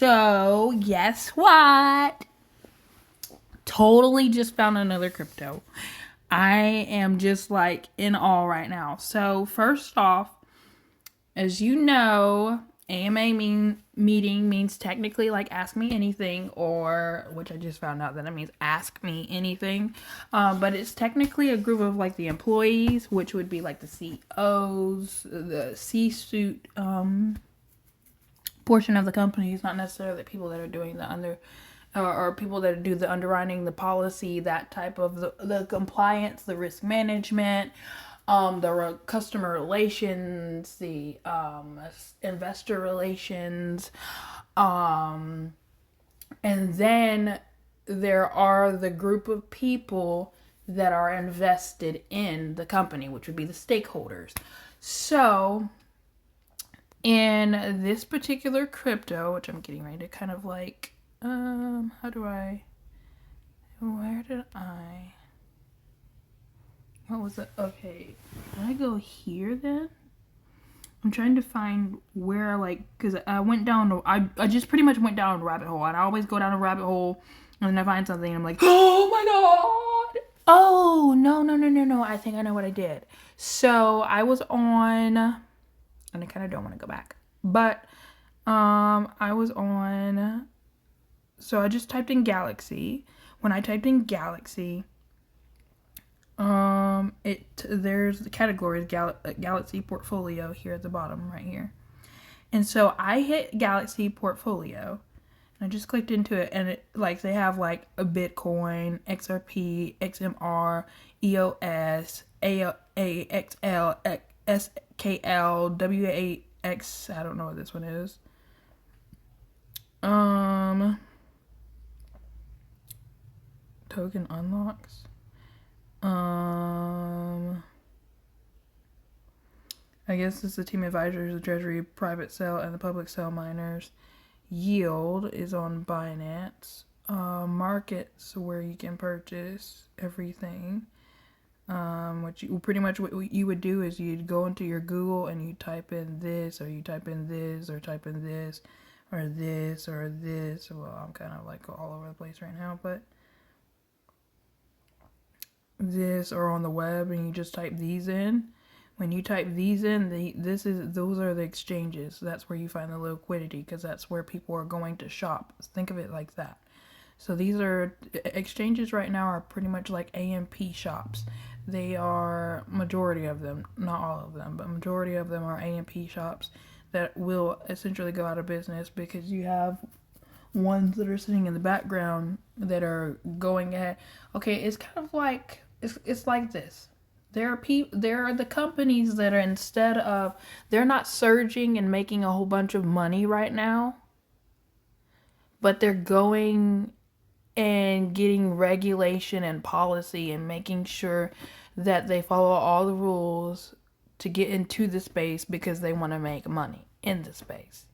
So, guess what? Totally just found another crypto. I am just like in awe right now. So, first off, as you know, AMA meeting means technically like ask me anything, or which I just found out that it means ask me anything. But it's technically a group of like the employees, which would be like the CEOs, the C-suite portion of the company. It's not necessarily the people that are doing the or people that do the underwriting, the policy, that type of the compliance, the risk management, the customer relations, the investor relations, and then there are the group of people that are invested in the company, which would be the stakeholders. So in this particular crypto, which I'm getting ready to kind of like, what was it? Okay, can I go here then? I'm trying to find where, like, because I just pretty much went down a rabbit hole, and I always go down a rabbit hole, and then I find something, and I'm like, oh my god! Oh, no, I think I know what I did. So, I was on, and I kind of don't want to go back, but, I was on, so I just typed in Galaxy. When I typed in Galaxy, there's the categories Galaxy Portfolio here at the bottom right here. And so I hit Galaxy Portfolio and I just clicked into it, and it like they have like a Bitcoin, XRP, XMR, EOS, AXL, SKL, W8X, I don't know what this one is. Token unlocks. I guess it's the team advisors, the Treasury private sale, and the public sale miners. Yield is on Binance. Markets where you can purchase everything. What you would do is you'd go into your Google and you type in this, or you type in this, or type in this, or this, or this. Well, I'm kind of like all over the place right now, but this, or on the web, and you just type these in. When you type these in, those are the exchanges. That's where you find the liquidity, because that's where people are going to shop. Think of it like that. So these are exchanges right now are pretty much like AMP shops. They are, majority of them, not all of them, but majority of them are AMP shops that will essentially go out of business, because you have ones that are sitting in the background that are going at, okay, it's kind of like, it's like this. There are the companies that are, instead of, they're not surging and making a whole bunch of money right now, but they're going and getting regulation and policy and making sure that they follow all the rules to get into the space, because they want to make money in the space,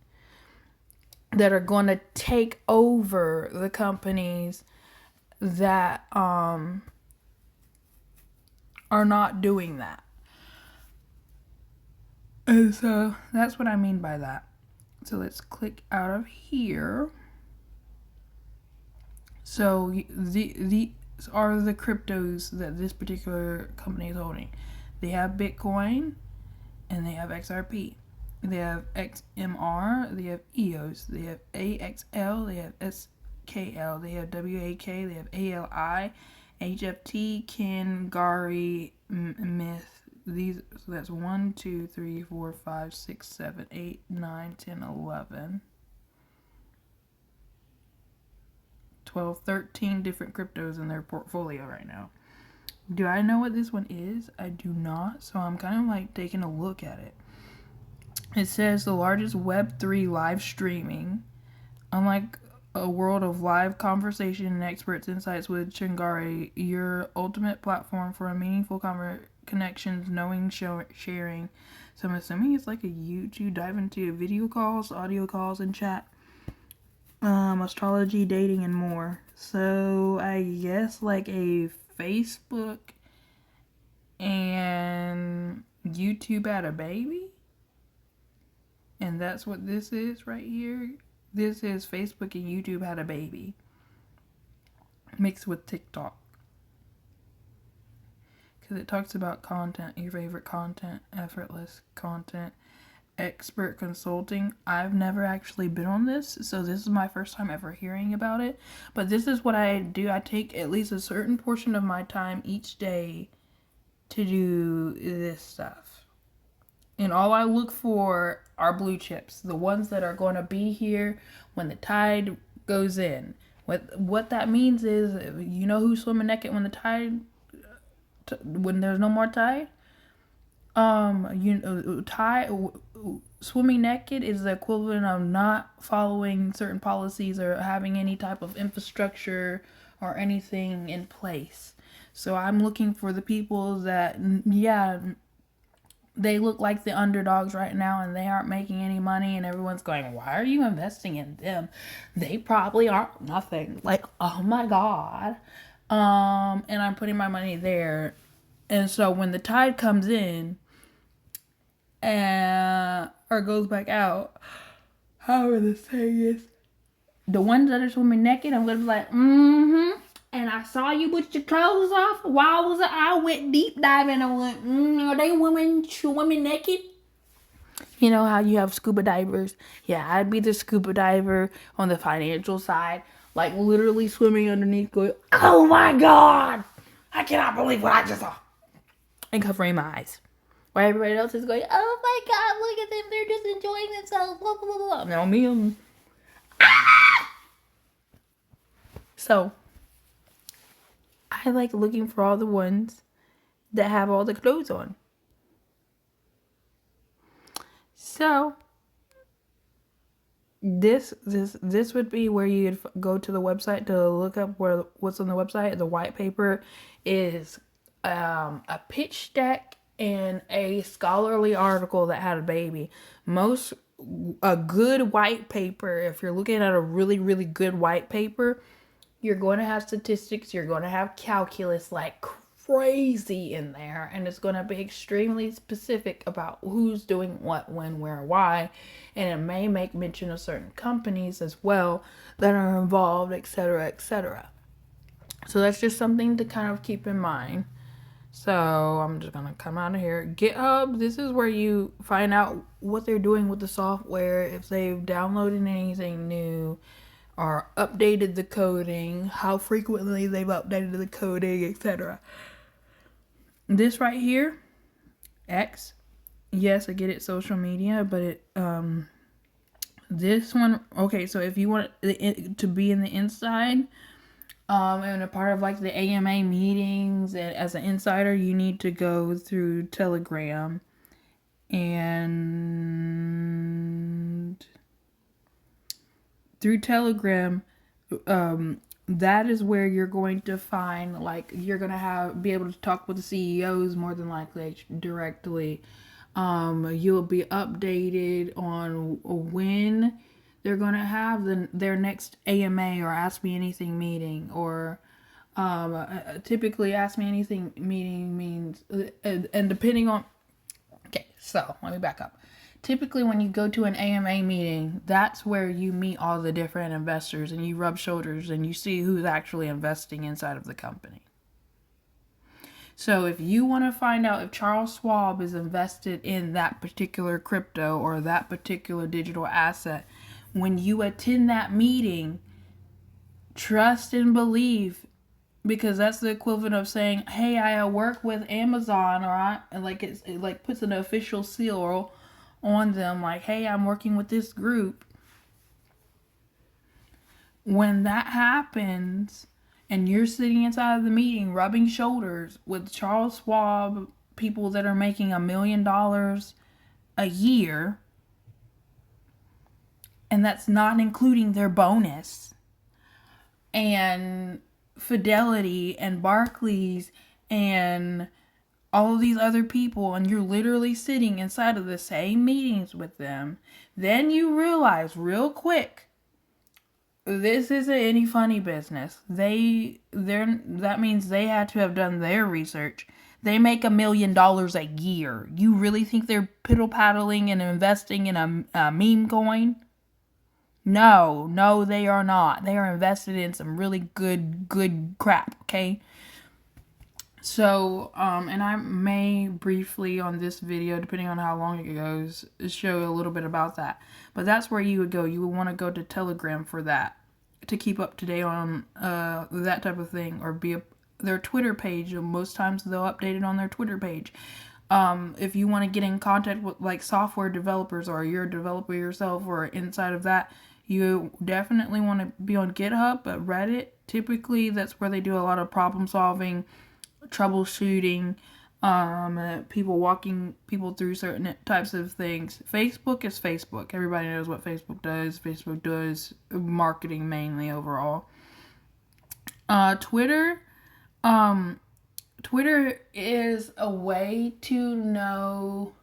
that are going to take over the companies that are not doing that. And so that's what I mean by that. So let's click out of here. So these are the cryptos that this particular company is holding. They have Bitcoin and they have XRP. They have XMR, they have EOS, they have AXL, they have SKL, they have WAK, they have ALI, HFT, Kin, Gari, Myth. These, so that's 1, 2, 3, 4, 5, 6, 7, 8, 9, 10, 11, 12, 13 different cryptos in their portfolio right now. Do I know what this one is? I do not, so I'm kind of like taking a look at it. It says the largest Web3 live streaming. Unlike a world of live conversation and experts insights with Chingari, your ultimate platform for a meaningful connections, knowing, sharing. So I'm assuming it's like a YouTube, dive into video calls, audio calls, and chat. Astrology, dating, and more. So I guess like a Facebook and YouTube had a baby? And that's what this is right here. This is Facebook and YouTube had a baby mixed with TikTok. Because it talks about content, your favorite content, effortless content, expert consulting. I've never actually been on this, so this is my first time ever hearing about it. But this is what I do. I take at least a certain portion of my time each day to do this stuff. And all I look for are blue chips, the ones that are going to be here when the tide goes in. What that means is, you know who's swimming naked when the tide, when there's no more tide? Swimming naked is the equivalent of not following certain policies or having any type of infrastructure or anything in place. So I'm looking for the people that, yeah, they look like the underdogs right now and they aren't making any money, and everyone's going, why are you investing in them? They probably aren't nothing. Like, oh my God. And I'm putting my money there. And so when the tide comes in or goes back out, however the saying is, the ones that are swimming naked, I'm gonna be like, and I saw you put your clothes off. Why was it? I went deep diving and I went, are they women swimming naked? You know how you have scuba divers? Yeah, I'd be the scuba diver on the financial side, like literally swimming underneath, going, oh my God, I cannot believe what I just saw, and covering my eyes. While everybody else is going, oh my God, look at them, they're just enjoying themselves, blah, blah, blah, blah. Now me, So, I like looking for all the ones that have all the clothes on. So, this would be where you'd go to the website to look up what's on the website. The white paper is a pitch deck and a scholarly article that had a baby. A good white paper, if you're looking at a really, really good white paper, you're going to have statistics, you're going to have calculus like crazy in there, and it's going to be extremely specific about who's doing what, when, where, why, and it may make mention of certain companies as well that are involved, etc., etc. So that's just something to kind of keep in mind. So I'm just going to come out of here. GitHub, this is where you find out what they're doing with the software, if they've downloaded anything new, or updated the coding, how frequently they've updated the coding, etc. This right here, X, yes, I get it, social media, but this one, okay, so if you want it to be in the inside, and a part of like the AMA meetings, and as an insider, you need to go through Telegram, and through Telegram, that is where you're going to find, like, you're going to be able to talk with the CEOs more than likely directly. You'll be updated on when they're going to have their next AMA or Ask Me Anything meeting, or typically Ask Me Anything meeting means, and depending on, okay, so let me back up. Typically, when you go to an AMA meeting, that's where you meet all the different investors and you rub shoulders and you see who's actually investing inside of the company. So if you want to find out if Charles Schwab is invested in that particular crypto or that particular digital asset, when you attend that meeting, trust and believe, because that's the equivalent of saying, hey, I work with Amazon, or it puts an official seal on them, like, hey, I'm working with this group. When that happens and you're sitting inside of the meeting rubbing shoulders with Charles Schwab, people that are making $1 million a year, and that's not including their bonus, and Fidelity and Barclays and all of these other people, and you're literally sitting inside of the same meetings with them, then you realize real quick, this isn't any funny business. That means they had to have done their research. They make $1 million a year. You really think they're piddle paddling and investing in a meme coin? No, they are not. They are invested in some really good crap, okay? So, and I may briefly on this video, depending on how long it goes, show a little bit about that. But that's where you would go. You would want to go to Telegram for that, to keep up to date on that type of thing, or their Twitter page. Most times they'll update it on their Twitter page. If you want to get in contact with like software developers, or you're a developer yourself, or inside of that, you definitely want to be on GitHub. But Reddit, typically that's where they do a lot of problem solving, troubleshooting, people walking people through certain types of things. Facebook is Facebook. Everybody knows what Facebook does. Facebook does marketing mainly overall. Twitter, Twitter is a way to know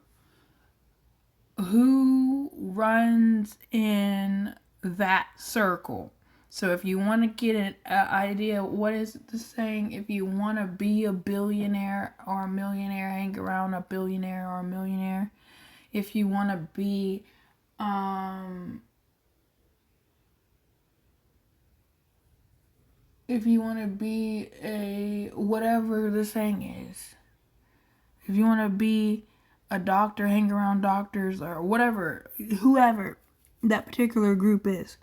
who runs in that circle. So if you want to get an idea, what is the saying? If you want to be a billionaire or a millionaire, hang around a billionaire or a millionaire. If you want to be, whatever the saying is. If you want to be a doctor, hang around doctors, or whatever, whoever that particular group is.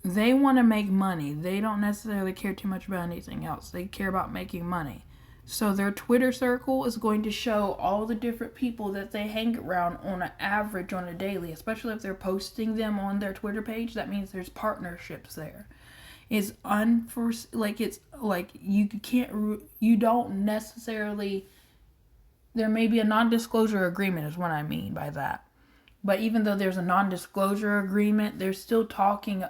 They want to make money. They don't necessarily care too much about anything else. They care about making money. So their Twitter circle is going to show all the different people that they hang around on an average on a daily, especially if they're posting them on their Twitter page. That means there's partnerships there. It's it's like you don't necessarily, there may be a non-disclosure agreement is what I mean by that. But even though there's a non-disclosure agreement, they're still talking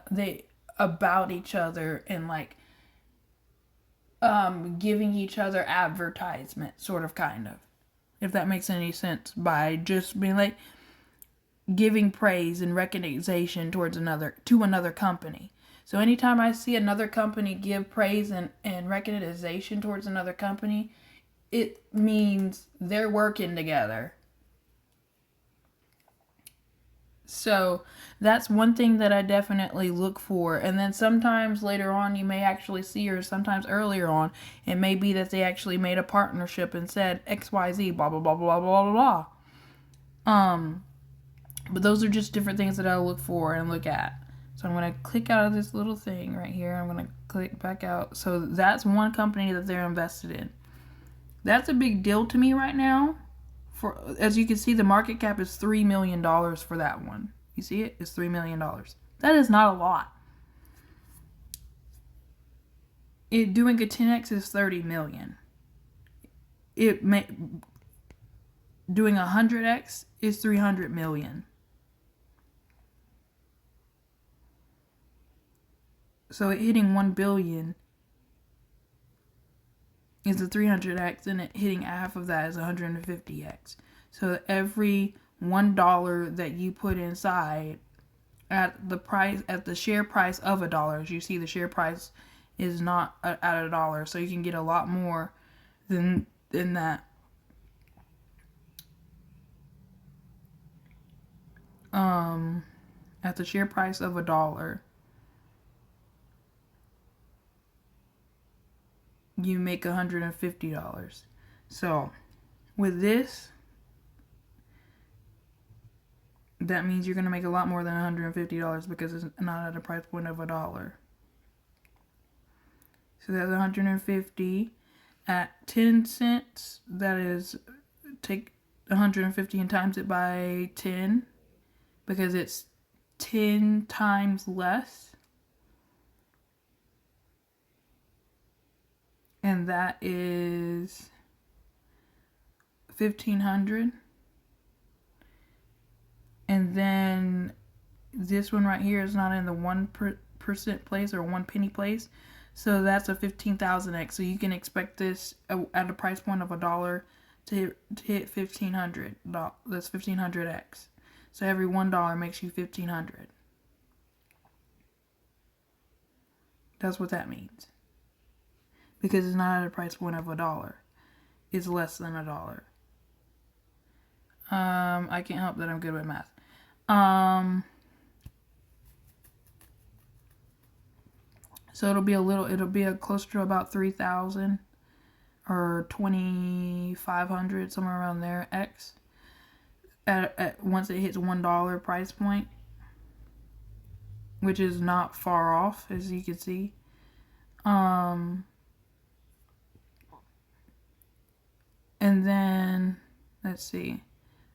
about each other and like giving each other advertisement, sort of, kind of. If that makes any sense, by just being like giving praise and recognition towards another company. So anytime I see another company give praise and recognition towards another company, it means they're working together. So that's one thing that I definitely look for. And then sometimes later on you may actually see, or sometimes earlier on, it may be that they actually made a partnership and said XYZ, blah, blah, blah, blah, blah, blah, blah. But those are just different things that I look for and look at. So I'm going to click out of this little thing right here. I'm going to click back out. So that's one company that they're invested in. That's a big deal to me right now. As you can see, the market cap is $3 million for that one. You see it? It's $3 million. That is not a lot. Doing a 10x is $30 million. Doing a 100x is $300 million. So hitting 1 billion is a 300x, and hitting half of that is 150x. So every $1 that you put inside at the share price of $1, as you see, the share price is not at $1, so you can get a lot more than that. At the share price of $1, you make $150. So with this, that means you're going to make a lot more than $150 because it's not at a price point of $1. So that's 150 at 10 cents. That is, take 150 and times it by 10 because it's 10 times less. And that is 1,500. And then this one right here is not in the 1% place or 1 penny place. So that's a 15,000x. So you can expect this at a price point of $1 to hit 1,500. That's 1,500x. So every $1 makes you 1,500. That's what that means. Because it's not at a price point of $1. It's less than $1. I can't help that I'm good with math. Um, so it'll be a closer to about 3,000 or 2,500, somewhere around there. X at once it hits $1 price point, which is not far off, as you can see. And then let's see.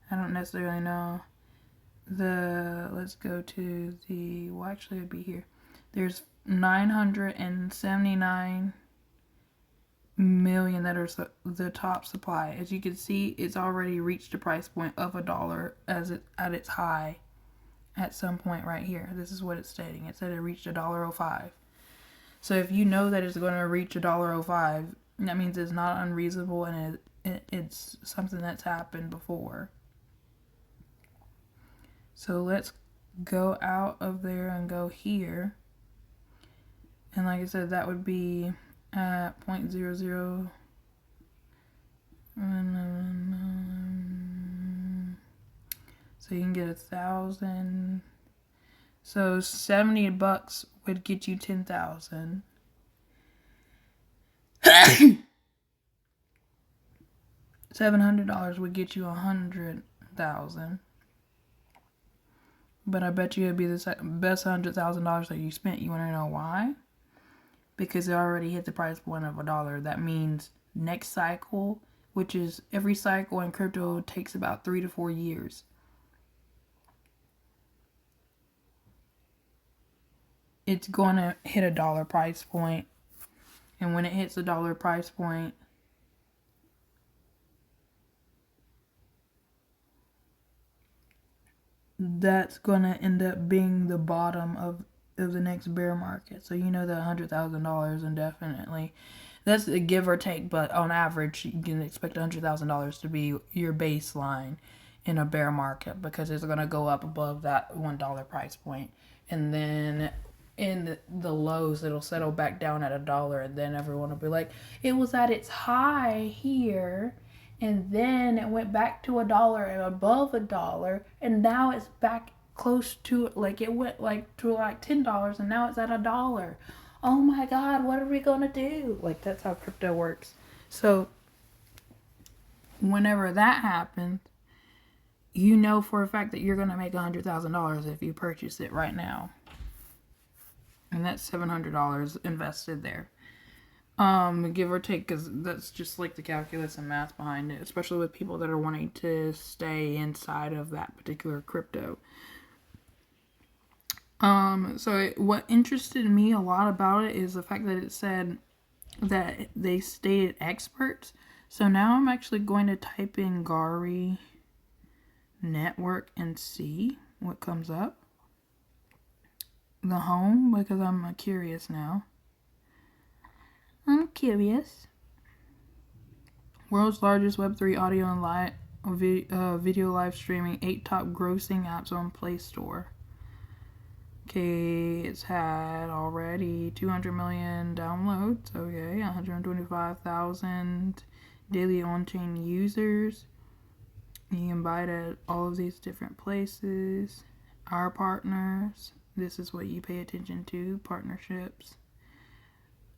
I don't necessarily know let's go to well, actually it'd be here. There's 979 million that are the top supply. As you can see, it's already reached a price point of $1 at its high at some point right here. This is what it's stating. It said it reached $1.05. So if you know that it's going to reach $1.05, that means it's not unreasonable, and it's something that's happened before. So let's go out of there and go here. And like I said, that would be at 0.00. So you can get 1,000. So $70 would get you 10,000. $700 would get you 100,000. But I bet you it'd be the best $100,000 that you spent. You want to know why? Because it already hit the price point of $1. That means next cycle, which is every cycle in crypto takes about 3 to 4 years. It's going to hit $1 price point. And when it hits $1 price point, that's going to end up being the bottom of the next bear market. So you know that $100,000 indefinitely. That's a give or take, but on average, you can expect $100,000 to be your baseline in a bear market, because it's going to go up above that $1 price point. And then in the lows, it'll settle back down at $1, and then everyone will be like, it was at its high here, and then it went back to $1 and above $1, and now it's back close to, like, it went like to like $10, and now it's at $1. Oh my God, what are we gonna do? Like, that's how crypto works. So whenever that happens, you know for a fact that you're gonna make $100,000 if you purchase it right now, and that's $700 invested there. Give or take, because that's just like the calculus and math behind it, especially with people that are wanting to stay inside of that particular crypto. So what interested me a lot about it is the fact that it said that they stated experts. So now I'm actually going to type in Gari network and see what comes up. The home, because I'm curious now. I'm curious. World's largest Web3 audio and video live streaming, 8 top grossing apps on Play Store. Okay, it's had already 200 million downloads. Okay, 125,000 daily on-chain users. You can buy it at all of these different places. Our partners. This is what you pay attention to, partnerships.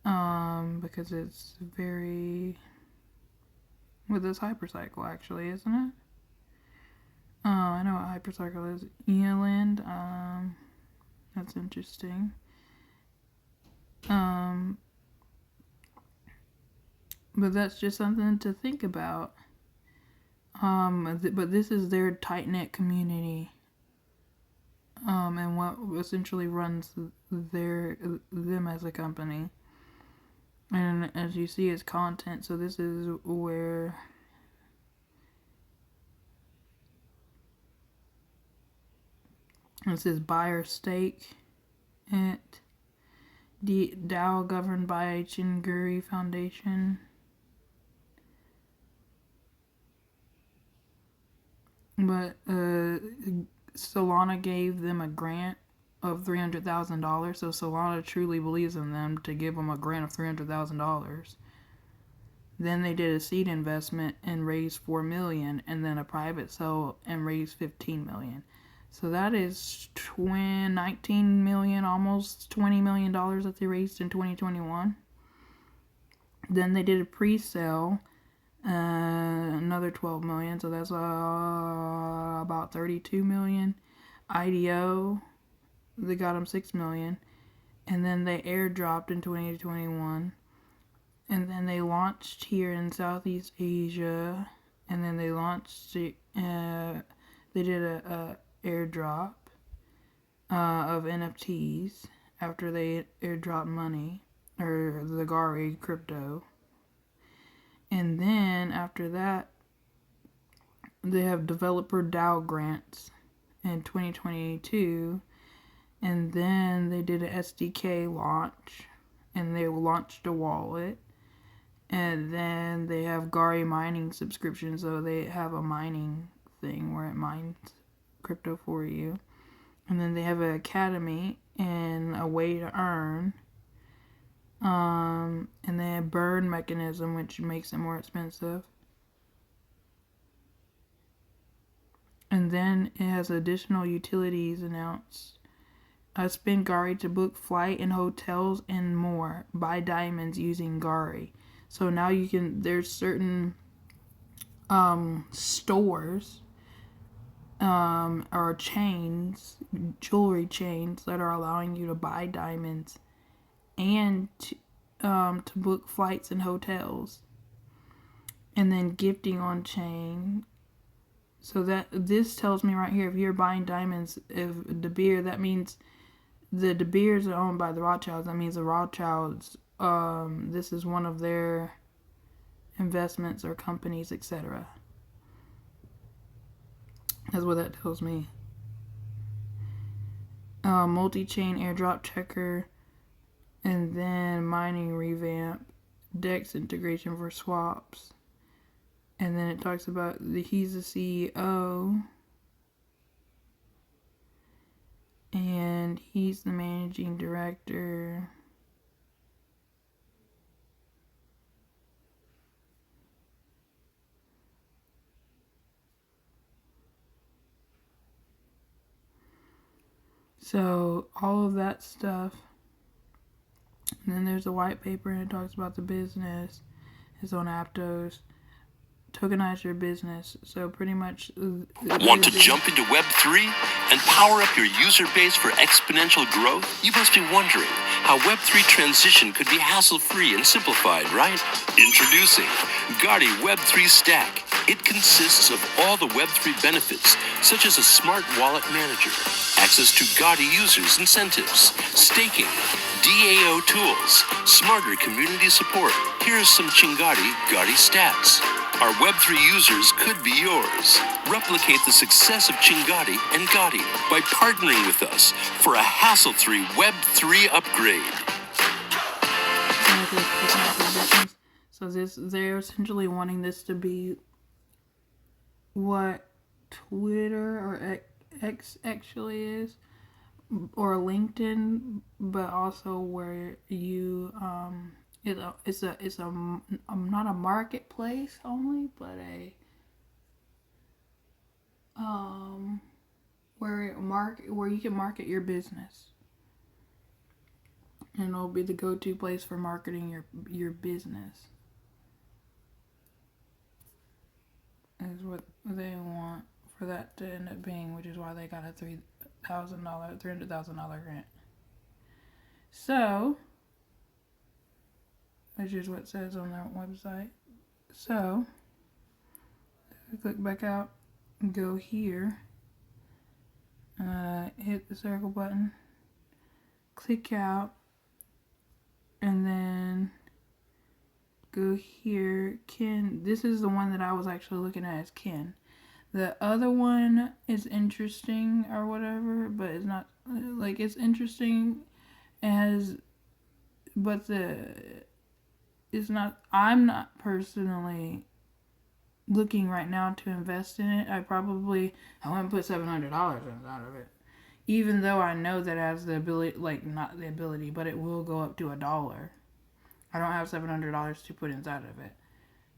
Because it's very... Well, this Hypercycle, actually, isn't it? Oh, I know what Hypercycle is. Eland, that's interesting. But that's just something to think about. But this is their tight-knit community. And what essentially runs them as a company. And as you see, it's content. So this is where it says buyer stake at the DAO governed by Chinguri Foundation. But Solana gave them a grant of $300,000, so Solana truly believes in them to give them a grant of $300,000. Then they did a seed investment and raised $4 million, and then a private sale and raised $15 million. So that is 19 million, almost $20 million that they raised in 2021. Then they did a pre-sale, another 12 million, so that's about 32 million. IDO, they got them 6 million. And then they airdropped in 2021. And then they launched here in Southeast Asia. And then they launched, they did a airdrop of NFTs after they airdropped money, or the Gari crypto. And then after that, they have developer DAO grants in 2022. And then they did an SDK launch, and they launched a wallet. And then they have Gari mining subscriptions, so they have a mining thing where it mines crypto for you. And then they have an academy and a way to earn. And they have burn mechanism, which makes it more expensive. And then it has additional utilities announced. Spend Gari to book flight and hotels and more. Buy diamonds using Gari. So now you can, there's certain stores or chains, jewelry chains, that are allowing you to buy diamonds and to book flights and hotels. And then gifting on chain. So that this tells me right here, if you're buying diamonds, if De Beer, that means the De Beers are owned by the Rothschilds. That means the Rothschilds, this is one of their investments or companies, etc. That's what that tells me. Multi-chain airdrop checker, and then mining revamp, DEX integration for swaps. And then it talks about he's the CEO. And he's the managing director. So all of that stuff. And then there's a white paper, and it talks about the business. It's on Aptos. Tokenize your business. So pretty much... Want to jump into Web3 and power up your user base for exponential growth? You must be wondering how Web3 transition could be hassle-free and simplified, right? Introducing Gardi Web3 Stack. It consists of all the Web3 benefits, such as a smart wallet manager, access to Gardi users' incentives, staking, DAO tools, smarter community support. Here's some Chingadi Gardi stats. Our Web3 users could be yours. Replicate the success of Chingadi and Gardi by partnering with us for a hassle-free Web3 upgrade. So they're essentially wanting this to be what Twitter or X actually is, or LinkedIn, but also where you it's not a marketplace only, but a where you can market your business, and it'll be the go-to place for marketing your business. Is what they want for that to end up being, which is why they got a $300,000 grant. So, which is what it says on their website. So, click back out and go here. Hit the circle button. Click out. And then go here. Ken. This is the one that I was actually looking at as Ken. The other one is interesting or whatever, but it's not, like, it's interesting as, but it's not, I'm not personally looking right now to invest in it. I wouldn't put $700 inside of it. Even though I know that it has the ability, like, not the ability, but it will go up to $1. I don't have $700 to put inside of it.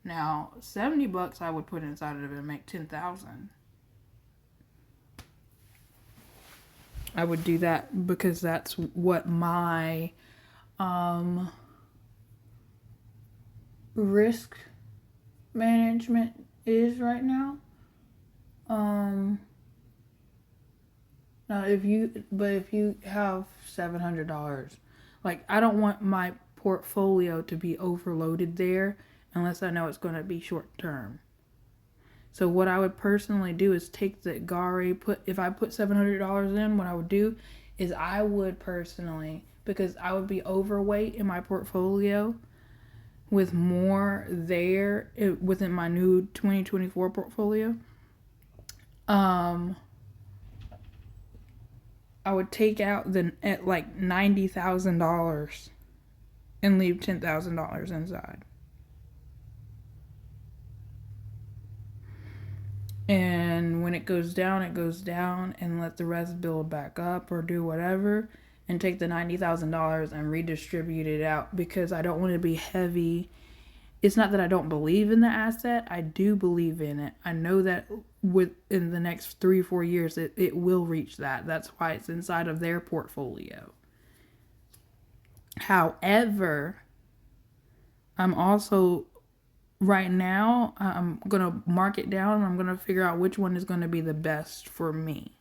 Now, $70 I would put inside of it and make $10,000. I would do that because that's what my risk management is right now. Now if you have $700, like, I don't want my portfolio to be overloaded there unless I know it's going to be short term. So what I would personally do is take the GARI, if I put $700 in, what I would do is I would personally, because I would be overweight in my portfolio with more there within my new 2024 portfolio, I would take out at like $90,000 and leave $10,000 inside. And when it goes down, and let the rest build back up or do whatever, and take the $90,000 and redistribute it out, because I don't want to be heavy. It's not that I don't believe in the asset. I do believe in it. I know that within the next 3 or 4 years, it will reach that. That's why it's inside of their portfolio. However, I'm also, right now, I'm going to mark it down, and I'm going to figure out which one is going to be the best for me.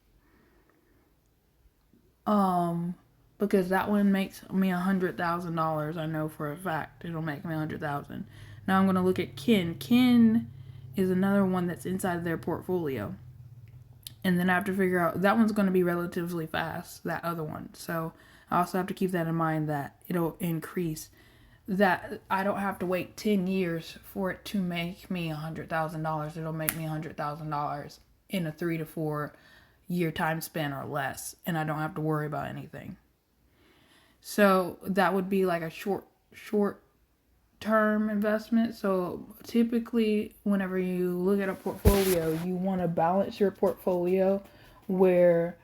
Because that one makes me $100,000. I know for a fact it'll make me $100,000. Now I'm going to look at Kin. Kin is another one that's inside of their portfolio. And then I have to figure out, that one's going to be relatively fast, that other one. So I also have to keep that in mind, that it'll increase. That I don't have to wait 10 years for it to make me $100,000. It'll make me $100,000 in a 3 to 4 year time span or less. And I don't have to worry about anything. So that would be like a short term investment. So typically, whenever you look at a portfolio, you want to balance your portfolio where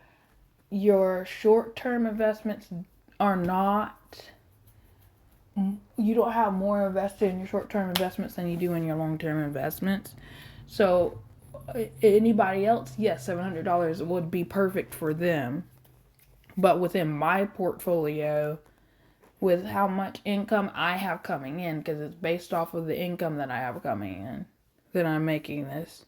your short term investments are not, you don't have more invested in your short term investments than you do in your long term investments. So anybody else, yes, $700 would be perfect for them. But within my portfolio, with how much income I have coming in, because it's based off of the income that I have coming in, that I'm making this.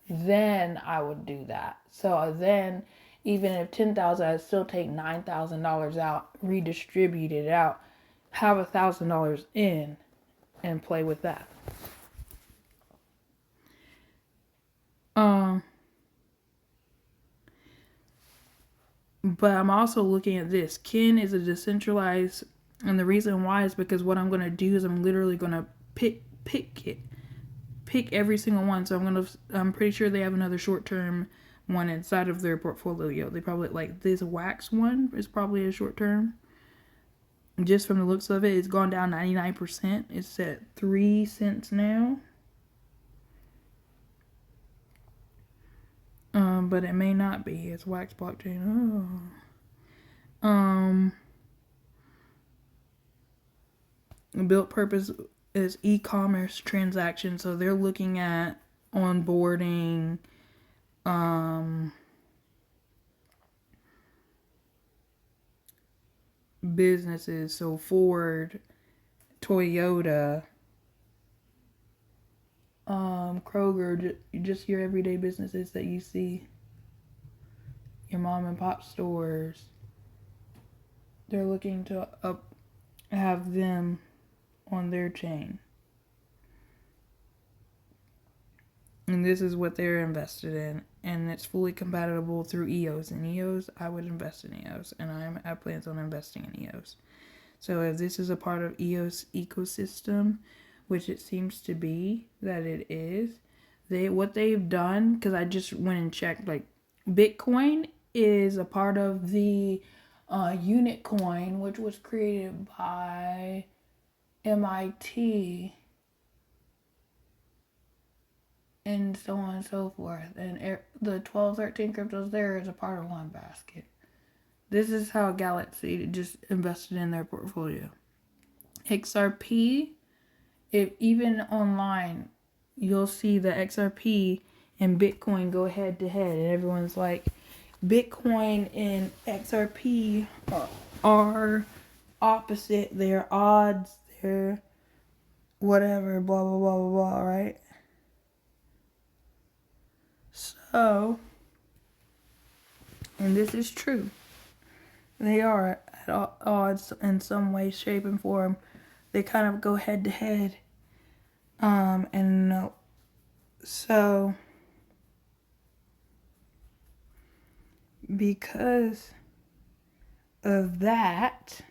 Then I would do that. So then, even if $10,000, I'd still take $9,000 out, redistribute it out, have $1,000 in, and play with that. But I'm also looking at this. Kin is a decentralized, and the reason why is because what I'm going to do is I'm literally going to pick every single one. So I'm pretty sure they have another short-term one inside of their portfolio. They probably, like, this wax one is probably a short-term. Just from the looks of it, it's gone down 99%. It's at 3 cents now. But it may not be. It's wax blockchain. Built purpose is e-commerce transactions. So they're looking at onboarding, businesses. So Ford, Toyota, Kroger, just your everyday businesses that you see, your mom and pop stores. They're looking to have them on their chain. And this is what they're invested in. And it's fully compatible through EOS. And EOS, I would invest in EOS. And I have plans on investing in EOS. So if this is a part of EOS ecosystem, which it seems to be that it is, what they've done, because I just went and checked, like, Bitcoin is a part of the unit coin, which was created by MIT and so on and so forth. And the 1213 cryptos there is a part of one basket. This is how Galaxy just invested in their portfolio. XRP, if even online, you'll see the XRP and Bitcoin go head to head, and everyone's like, Bitcoin and XRP are opposite, they're odds, they're whatever, blah blah blah blah blah, right? So, and this is true, they are at odds in some way, shape, and form. They kind of go head to head. And so because of that,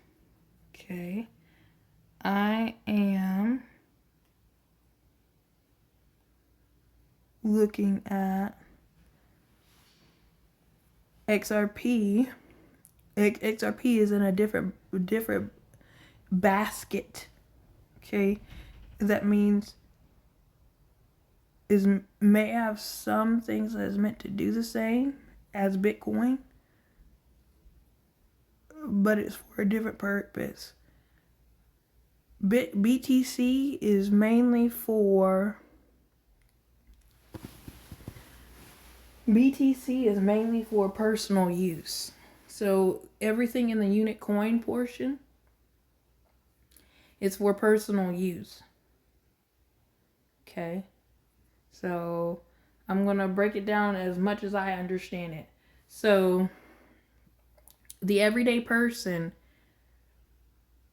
okay, I am looking at XRP. XRP is in a different basket. Okay, that means is may have some things that is meant to do the same as Bitcoin, but it's for a different purpose. BTC is mainly for personal use. So everything in the unit coin portion is for personal use. Okay. So I'm going to break it down as much as I understand it. So the everyday person,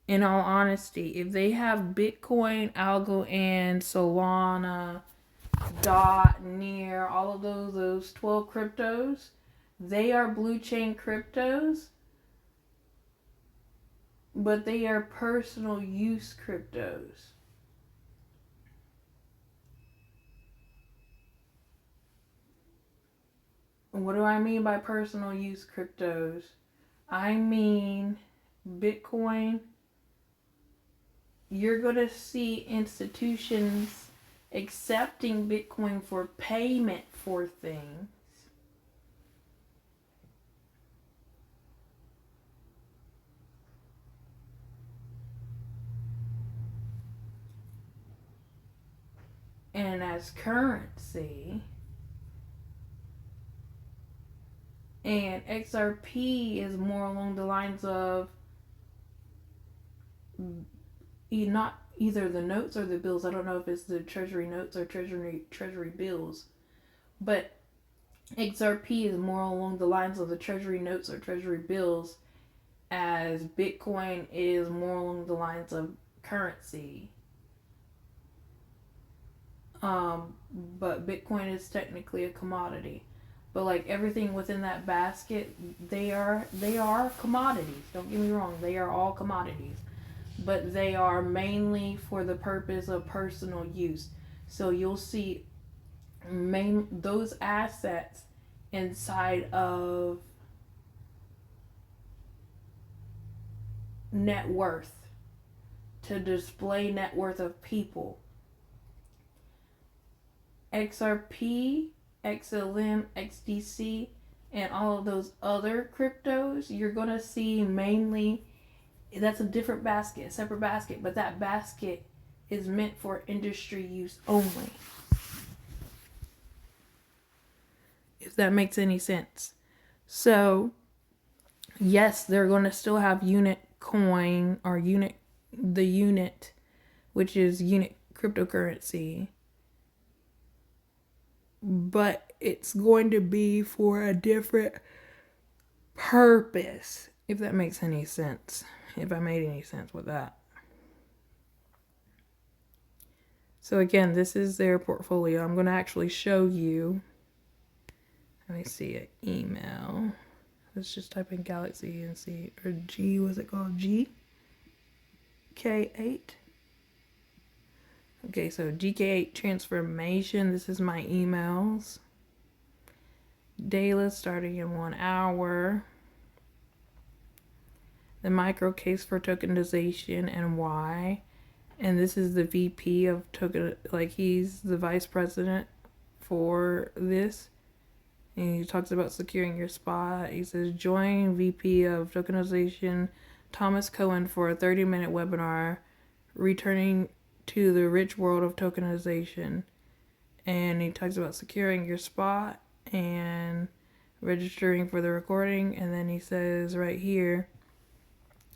in all honesty, if they have Bitcoin, Algo, and Solana, Dot, Near, all of those 12 cryptos, they are blue chain cryptos, but they are personal use cryptos. What do I mean by personal use cryptos? I mean Bitcoin. You're going to see institutions accepting Bitcoin for payment for things. And as currency. And XRP is more along the lines of not either the notes or the bills. I don't know if it's the treasury notes or treasury bills. But XRP is more along the lines of the treasury notes or treasury bills, as Bitcoin is more along the lines of currency. But Bitcoin is technically a commodity. But like everything within that basket, they are commodities. Don't get me wrong, they are all commodities. But they are mainly for the purpose of personal use. So you'll see those assets inside of net worth, to display net worth of people. XRP, XLM, XDC, and all of those other cryptos, you're going to see mainly, that's a different basket, a separate basket, but that basket is meant for industry use only. If that makes any sense. So, yes, they're going to still have unit coin or the unit, which is unit cryptocurrency. But it's going to be for a different purpose, if that makes any sense. If I made any sense with that. So again, this is their portfolio. I'm going to actually show you. Let me see an email. Let's just type in Galaxy and see, or G, what's it called? gk8. Okay, so gk8 transformation. This is my emails. Daily starting in 1 hour. The micro case for tokenization and why. And this is the VP of token, like he's the vice president for this. And he talks about securing your spot. He says, join VP of tokenization Thomas Cohen for a 30-minute webinar, returning to the rich world of tokenization. and he talks about securing your spot and registering for the recording. And then he says right here,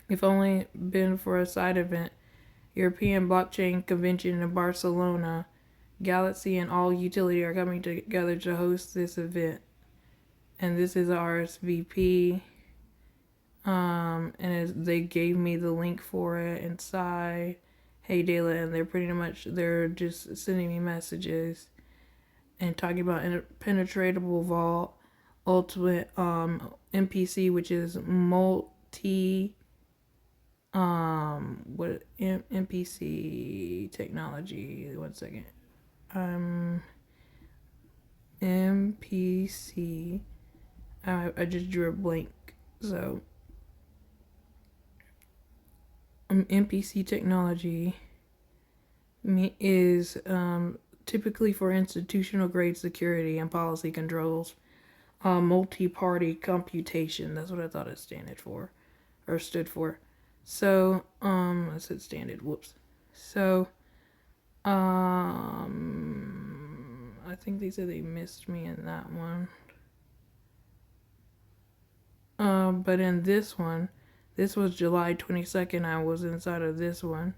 if only been for a side event, European Blockchain Convention in Barcelona, Galaxy and all utility are coming together to host this event. And this is a RSVP. They gave me the link for it inside Hey Dayla, and they're just sending me messages and talking about penetratable vault, ultimate MPC, which is multi what MPC technology. 1 second. MPC. I just drew a blank. So MPC technology is typically for institutional grade security and policy controls, multi-party computation. That's what I thought it stood for. So I said standard. Whoops. So I think they said they missed me in that one. But in this one, this was July 22nd. I was inside of this one.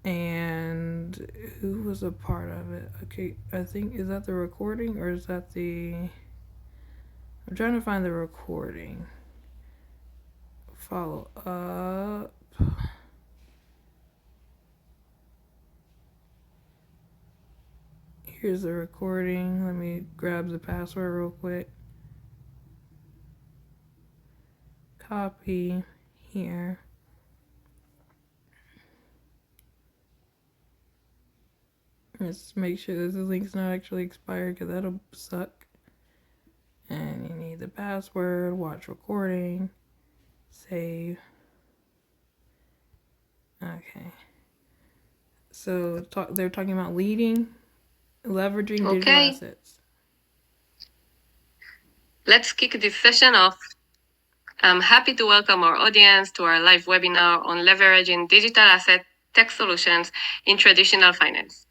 And who was a part of it? Okay, I think, is that the recording or is that the... I'm trying to find the recording. Follow up. Here's the recording. Let me grab the password real quick. Copy here. Let's make sure that the link's not actually expired because that'll suck. And you need the password, watch recording, save. Okay. So they're talking about leveraging digital assets. Let's kick this session off. I'm happy to welcome our audience to our live webinar on leveraging digital asset tech solutions in traditional finance.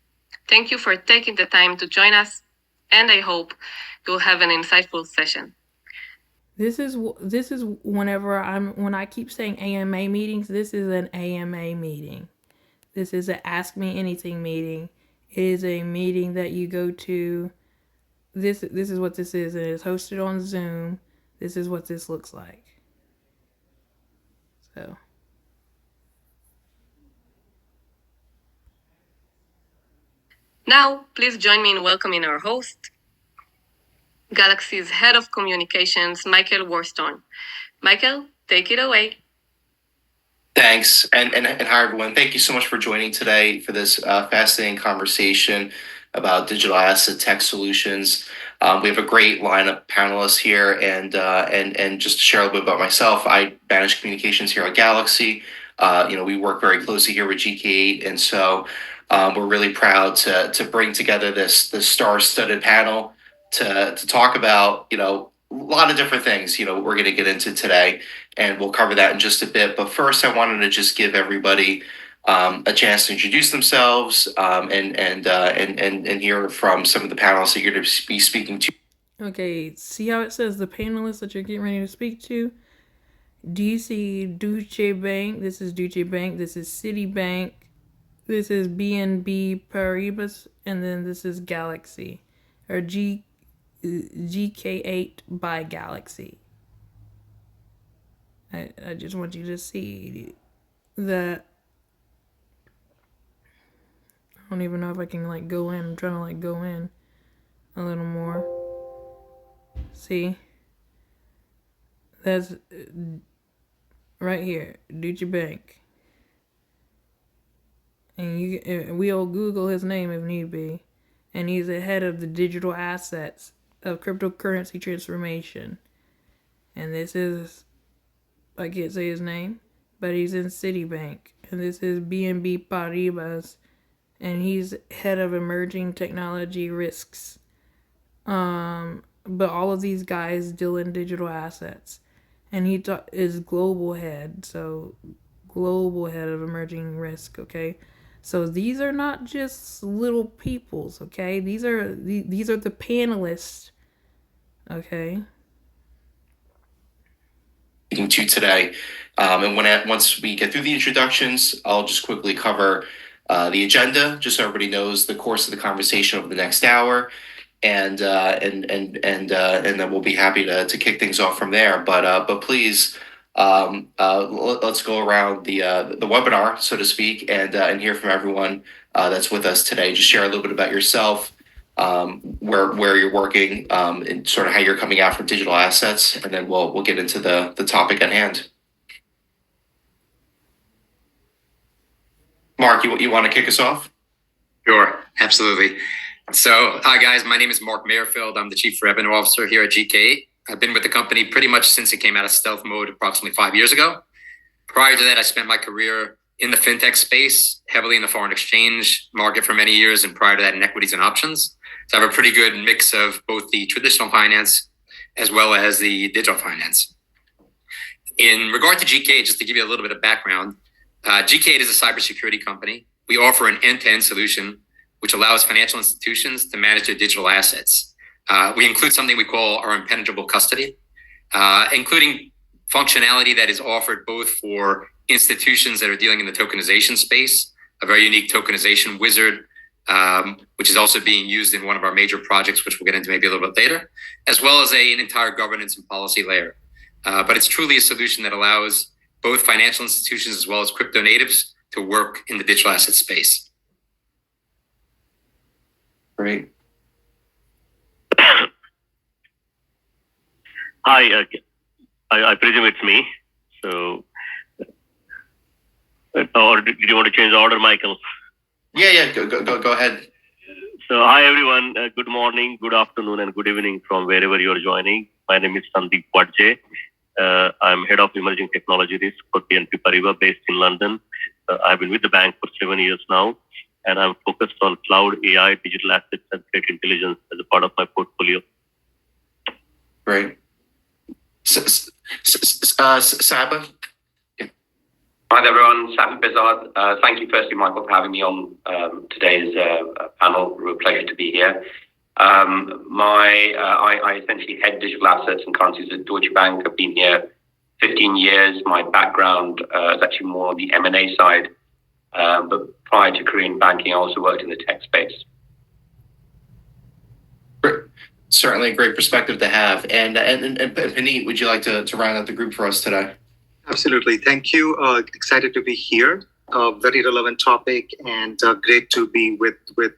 Thank you for taking the time to join us, and I hope you'll have an insightful session. This is when I keep saying AMA meetings, this is an AMA meeting. This is an Ask Me Anything meeting. It is a meeting that you go to. This is what this is. It is hosted on Zoom. This is what this looks like. So. Now, please join me in welcoming our host, Galaxy's Head of Communications, Michael Worstorn. Michael, take it away. Thanks. And hi, everyone. Thank you so much for joining today for this fascinating conversation about digital asset tech solutions. We have a great lineup of panelists here, and just to share a little bit about myself, I manage communications here at Galaxy. We work very closely here with gk8, and so we're really proud to bring together this star-studded panel to talk about a lot of different things we're going to get into today, and we'll cover that in just a bit. But first, I wanted to just give everybody a chance to introduce themselves and hear from some of the panelists that you're going to be speaking to. Okay, see how it says the panelists that you're getting ready to speak to? Do you see Deuche Bank? This is Deuche Bank. This is Citibank. This is BNB Paribas. And then this is Galaxy. Or gk8 by Galaxy. I just want you to see that. I don't even know if I can go in. I'm trying to go in a little more. See? That's right here, Deuche Bank. And we'll Google his name if need be. And he's the head of the digital assets of cryptocurrency transformation. And this is, I can't say his name, but he's in Citibank. And this is BNB Paribas. And he's head of emerging technology risks. But all of these guys deal in digital assets. And he is global head. So global head of emerging risk, okay? So these are not just little peoples, okay? These are the panelists, okay? To today. And once we get through the introductions, I'll just quickly cover the agenda, just so everybody knows the course of the conversation over the next hour, and then we'll be happy to kick things off from there. But please, let's go around the webinar, so to speak, and hear from everyone that's with us today. Just share a little bit about yourself, where you're working, and sort of how you're coming out from digital assets, and then we'll get into the topic at hand. Mark, you want to kick us off? Sure, absolutely. So, hi guys, my name is Mark Mayerfield. I'm the Chief Revenue Officer here at gk8. I've been with the company pretty much since it came out of stealth mode approximately 5 years ago. Prior to that, I spent my career in the fintech space, heavily in the foreign exchange market for many years, and prior to that in equities and options. So I have a pretty good mix of both the traditional finance as well as the digital finance. In regard to gk8, just to give you a little bit of background, gk8 is a cybersecurity company. We offer an end-to-end solution which allows financial institutions to manage their digital assets. We include something we call our impenetrable custody, including functionality that is offered both for institutions that are dealing in the tokenization space, a very unique tokenization wizard, which is also being used in one of our major projects, which we'll get into maybe a little bit later, as well as an entire governance and policy layer. But it's truly a solution that allows both financial institutions as well as crypto natives to work in the digital asset space. Great. Hi, I presume it's me. So, or did you want to change the order, Michael? Yeah. Go ahead. So, hi everyone. Good morning, good afternoon, and good evening from wherever you are joining. My name is Sandeep Wadje. I'm head of emerging technology risk for BNP Paribas, based in London. I've been with the bank for 7 years now, and I'm focused on cloud, AI, digital assets, and threat intelligence as a part of my portfolio. Great. Saba? Hi there, everyone. Saba Bizard. Thank you, firstly, Michael, for having me on today's panel. Real pleasure to be here. I essentially head digital assets and currencies at Deutsche Bank. I've been here 15 years. My background is actually more on the M&A side. But prior to Korean banking, I also worked in the tech space. Certainly a great perspective to have. And Puneet, would you like to round out the group for us today? Absolutely. Thank you. Excited to be here. Very relevant topic, and great to be with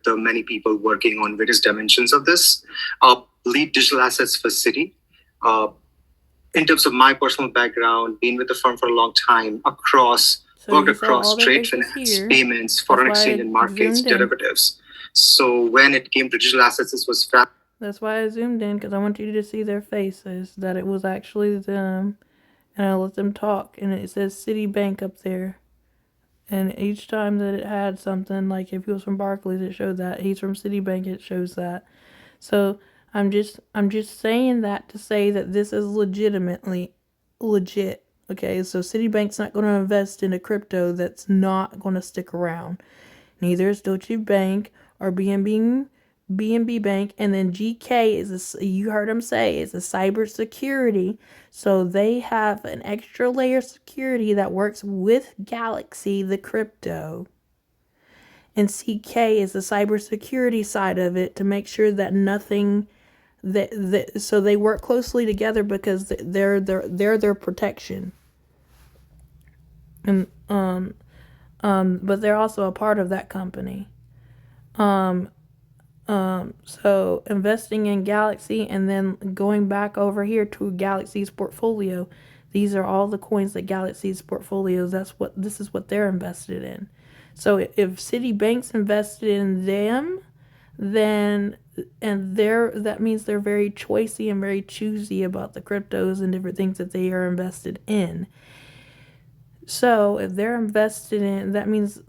many people working on various dimensions of this. Lead digital assets for Citi. In terms of my personal background, been with the firm for a long time, worked across trade finance, payments, foreign exchange and markets, derivatives. So when it came to digital assets, this was That's why I zoomed in, because I want you to see their faces, that it was actually them, and I let them talk, and it says Citibank up there. And each time that it had something, like if he was from Barclays, it showed that. He's from Citibank, it shows that. So I'm just saying that to say that this is legitimately legit. Okay, so Citibank's not going to invest in a crypto that's not going to stick around. Neither is Deuche Bank or BNB Bank, and then GK you heard him say, is a cybersecurity. So they have an extra layer of security that works with Galaxy, the crypto. And CK is the cybersecurity side of it to make sure that nothing so they work closely together because they're their protection. And but they're also a part of that company. So investing in Galaxy and then going back over here to Galaxy's portfolio, these are all the coins that Galaxy's portfolios, this is what they're invested in. So if Citibank's invested in them, then that means they're very choicey and very choosy about the cryptos and different things that they are invested in. So if they're invested in, that means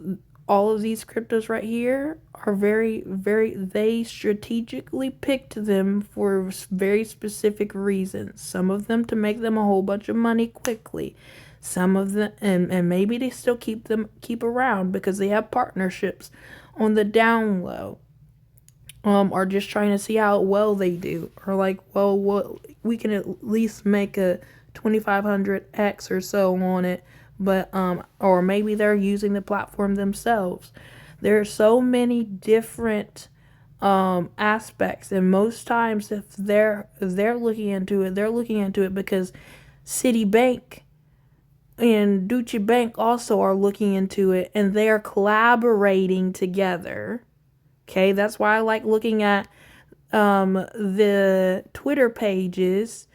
all of these cryptos right here are they strategically picked them for very specific reasons. Some of them to make them a whole bunch of money quickly. Some of them, and maybe they still keep around because they have partnerships on the down low, are just trying to see how well they do, or like, well, what we can at least make a 2500x or so on it, but or maybe they're using the platform themselves. There are so many different aspects, and most times if they're looking into it, they're looking into it because Citibank and Deuche Bank also are looking into it, and they are collaborating together. Okay, that's why I like looking at the Twitter pages,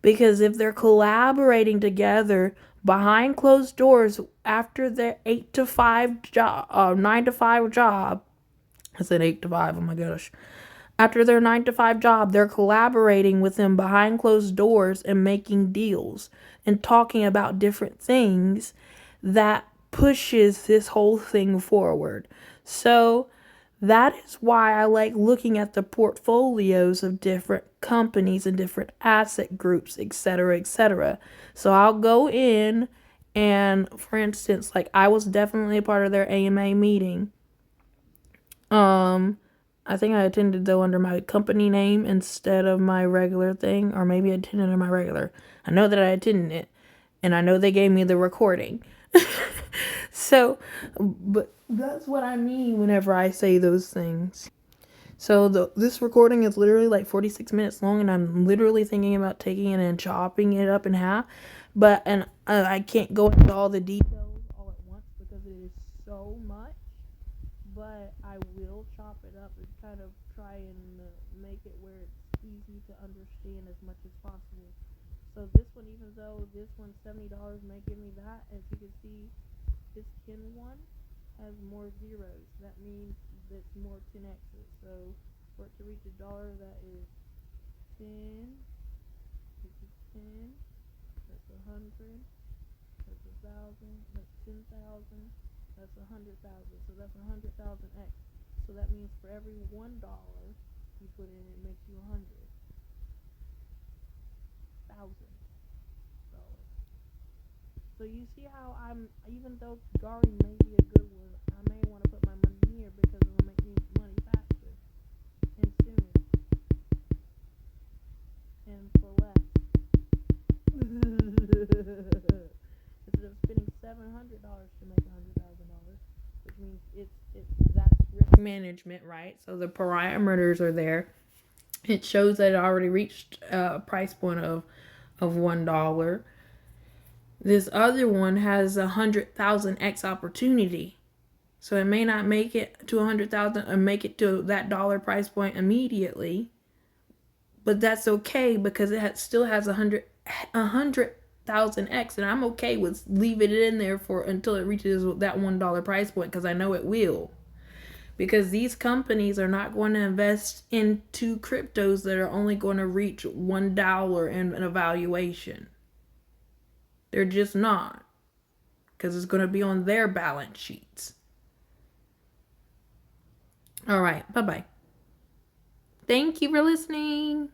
because if they're collaborating together behind closed doors after their 8 to 5 job, 9 to 5 job, I said 8 to 5, oh my gosh. After their 9 to 5 job, they're collaborating with them behind closed doors and making deals and talking about different things that pushes this whole thing forward. So that is why I like looking at the portfolios of different companies and different asset groups, etc., etc. So I'll go in and, for instance, like I was definitely a part of their AMA meeting. I think I attended though under my company name instead of my regular thing, or maybe I attended under my regular. I know that I attended it, and I know they gave me the recording. So, but that's what I mean whenever I say those things. So this recording is literally like 46 minutes long, and I'm literally thinking about taking it and chopping it up in half. But I can't go into all the details all at once because it is so much. But I will chop it up and kind of try and make it where it's easy to understand as much as possible. So this one, even though this one's $70 may give me that, as you can see, this 10 one has more zeros. That means it's more 10x's. So for it to reach $1, that is 10. This is 10. That's 100. That's 1,000. That's 10,000. That's 100,000. So that's 100,000x. So that means for every $1 you put in, it makes you $100,000. So you see how even though Gari may be a good one, I may want to put my money here because it will make me money faster and sooner and for less. Instead of spending $700 to make $100,000, which means that's risk management, right? So the parameters are there. It shows that it already reached a price point of $1. This other one has 100,000x opportunity. So it may not make it to 100,000 or make it to that dollar price point immediately. But that's okay because it still has 100,000x, and I'm okay with leaving it in there for until it reaches that $1 price point, because I know it will. Because these companies are not going to invest into cryptos that are only going to reach $1 in an evaluation. They're just not, because it's going to be on their balance sheets. All right, bye-bye. Thank you for listening.